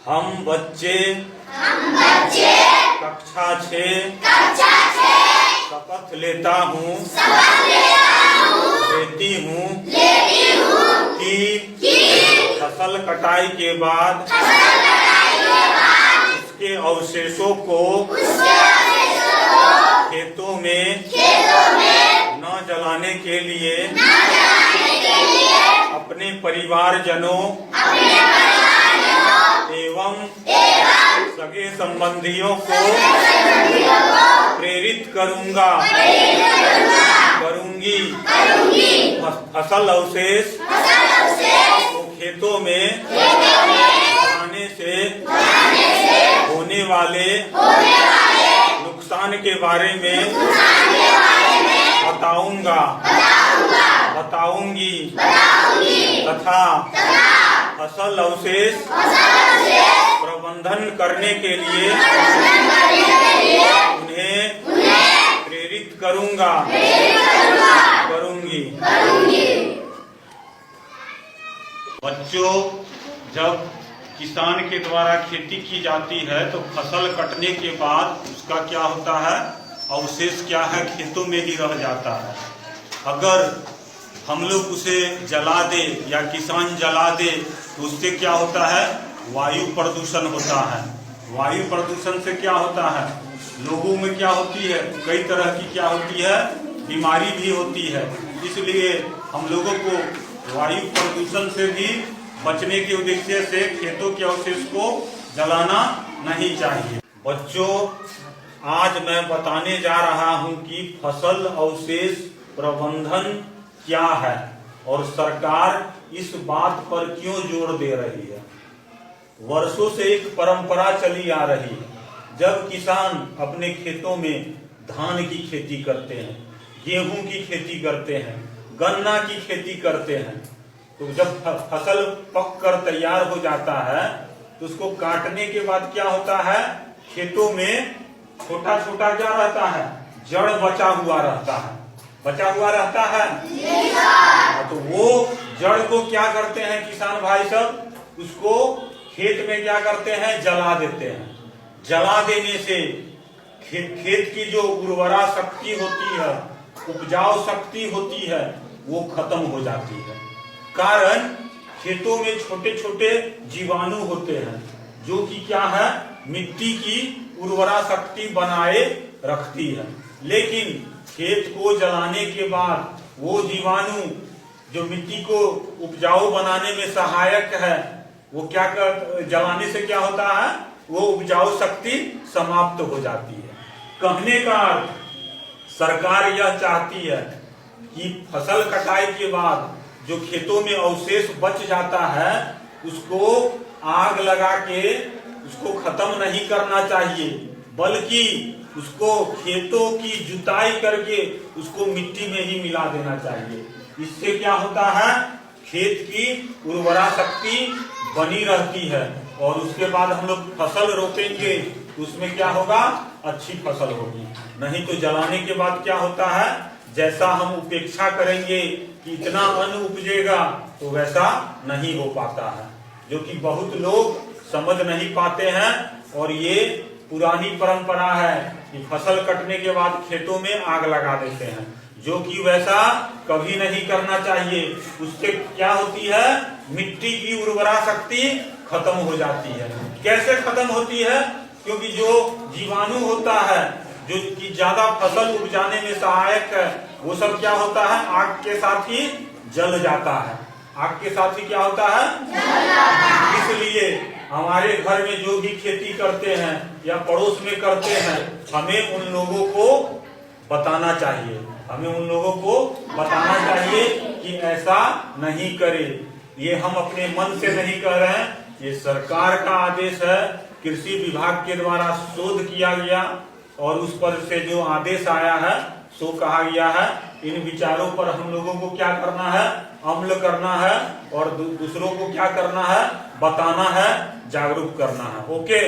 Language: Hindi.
हम बच्चे कक्षा 6 शपथ लेता हूँ लेती हूँ कि फसल कटाई के बाद उसके अवशेषों को खेतों में न जलाने के लिए अपने परिवारजनों एवं सगे संबंधियों को प्रेरित करूंगी फसल अवशेष को खेतों में जलाने से होने वाले नुकसान के बारे में बताऊंगी तथा फसल अवशेष प्रबंधन करने के लिए उन्हें प्रेरित करूंगी। बच्चों, जब किसान के द्वारा खेती की जाती है तो फसल कटने के बाद उसका क्या होता है, अवशेष क्या है, खेतों में ही रह जाता है। अगर हम लोग उसे जला दे या किसान जला दे तो उससे क्या होता है, वायु प्रदूषण होता है। वायु प्रदूषण से क्या होता है, लोगों में क्या होती है, कई तरह की क्या होती है, बीमारी भी होती है। इसलिए हम लोगों को वायु प्रदूषण से भी बचने के उद्देश्य से खेतों के अवशेष को जलाना नहीं चाहिए। बच्चों, आज मैं बताने जा रहा हूं कि फसल अवशेष प्रबंधन क्या है और सरकार इस बात पर क्यों जोर दे रही है। वर्षों से एक परंपरा चली आ रही है, जब किसान अपने खेतों में धान की खेती करते हैं, गेहूं की खेती करते हैं, गन्ना की खेती करते हैं, तो जब फसल पक कर तैयार हो जाता है तो उसको काटने के बाद क्या होता है, खेतों में छोटा छोटा क्या रहता है, जड़ बचा हुआ रहता है। तो वो जड़ को क्या करते हैं किसान भाई सब, उसको खेत में क्या करते हैं, जला देते हैं। जला देने से खेत की जो उर्वरा शक्ति होती है, उपजाऊ शक्ति होती है, वो खत्म हो जाती है। कारण खेतों में छोटे छोटे जीवाणु होते हैं जो कि क्या है, मिट्टी की उर्वरा शक्ति बनाए रखती है। लेकिन खेत को जलाने के बाद वो जीवाणु जो मिट्टी को उपजाऊ बनाने में सहायक है, वो क्या कर, जलाने से क्या होता है, वो उपजाऊ शक्ति समाप्त हो जाती है। कहने का अर्थ, सरकार यह चाहती है कि फसल कटाई के बाद जो खेतों में अवशेष बच जाता है उसको आग लगा के उसको खत्म नहीं करना चाहिए, बल्कि उसको खेतों की जुताई करके उसको मिट्टी में ही मिला देना चाहिए। इससे क्या होता है, खेत की उर्वरा शक्ति बनी रहती है और उसके बाद हम लोग फसल रोपेंगे तो उसमें क्या होगा, अच्छी फसल होगी। नहीं तो जलाने के बाद क्या होता है, जैसा हम उपेक्षा करेंगे कि इतना अन्न उपजेगा तो वैसा नहीं हो पाता है, जो कि बहुत लोग समझ नहीं पाते हैं। और ये पुरानी परंपरा है कि फसल कटने के बाद खेतों में आग लगा देते हैं, जो कि वैसा कभी नहीं करना चाहिए। उससे क्या होती है, मिट्टी की उर्वरा शक्ति खत्म हो जाती है। कैसे खत्म होती है, क्योंकि जो जीवाणु होता है जो कि ज्यादा फसल उपजाने में सहायक है, वो सब क्या होता है, आग के साथ ही जल जाता है। आग के साथ ही क्या होता है, इसलिए हमारे घर में जो भी खेती करते हैं या पड़ोस में करते हैं, हमें उन लोगों को बताना चाहिए, कि ऐसा नहीं करे। ये हम अपने मन से नहीं कह रहे हैं, ये सरकार का आदेश है। कृषि विभाग के द्वारा शोध किया गया और उस पर से जो आदेश आया है सो कहा गया है। इन विचारों पर हम लोगों को क्या करना है, अमल करना है और दूसरों को क्या करना है, बताना है, जागरूक करना है। ओके।